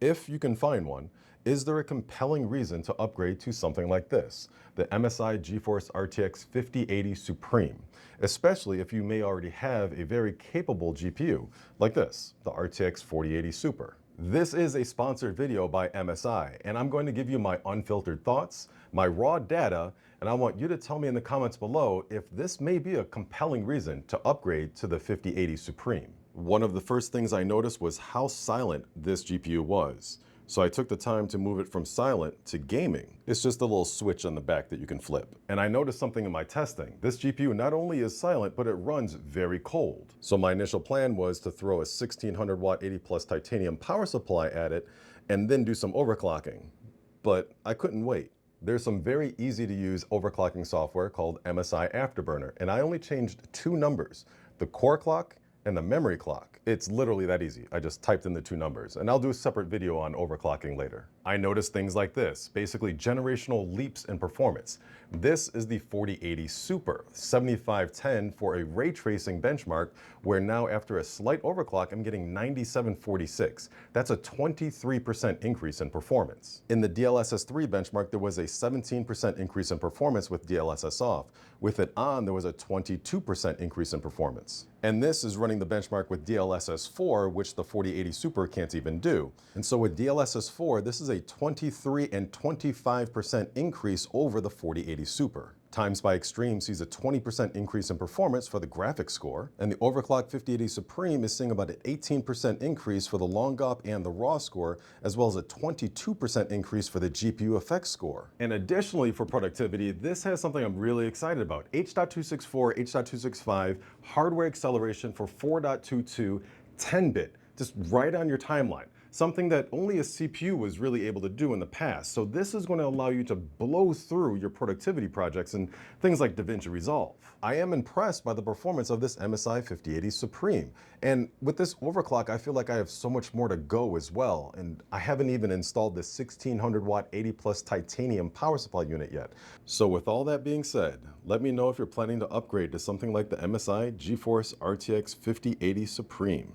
if you can find one, is there a compelling reason to upgrade to something like this, the MSI GeForce RTX 5080 SUPRIM, especially if you may already have a very capable GPU, like this, the RTX 4080 Super. This is a sponsored video by MSI, and I'm going to give you my unfiltered thoughts, my raw data, and I want you to tell me in the comments below if this may be a compelling reason to upgrade to the 5080 SUPRIM. One of the first things I noticed was how silent this GPU was. So I took the time to move it from silent to gaming. It's just a little switch on the back that you can flip. And I noticed something in my testing. This GPU not only is silent, but it runs very cold. So my initial plan was to throw a 1600 watt 80 plus titanium power supply at it and then do some overclocking. But I couldn't wait. There's some very easy to use overclocking software called MSI Afterburner, and I only changed two numbers, the core clock and the memory clock. It's literally that easy. I just typed in the two numbers, and I'll do a separate video on overclocking later. I noticed things like this, basically generational leaps in performance. This is the 4080 Super, 7510 for a ray tracing benchmark, where now after a slight overclock, I'm getting 9746. That's a 23% increase in performance. In the DLSS 3 benchmark, there was a 17% increase in performance with DLSS off. With it on, there was a 22% increase in performance. And this is running the benchmark with DLSS 4, which the 4080 Super can't even do. And so with DLSS 4, this is a 23 and 25% increase over the 4080 Super. Times by Extreme sees a 20% increase in performance for the graphics score, and the overclocked 5080 Supreme is seeing about an 18% increase for the long GOP and the raw score, as well as a 22% increase for the GPU effects score. And additionally for productivity, this has something I'm really excited about. H.264, H.265 hardware acceleration for 4.22 10-bit, just right on your timeline. Something that only a CPU was really able to do in the past. So this is going to allow you to blow through your productivity projects and things like DaVinci Resolve. I am impressed by the performance of this MSI 5080 Supreme. And with this overclock, I feel like I have so much more to go as well. And I haven't even installed the 1600 watt 80 plus titanium power supply unit yet. So with all that being said, let me know if you're planning to upgrade to something like the MSI GeForce RTX 5080 Supreme.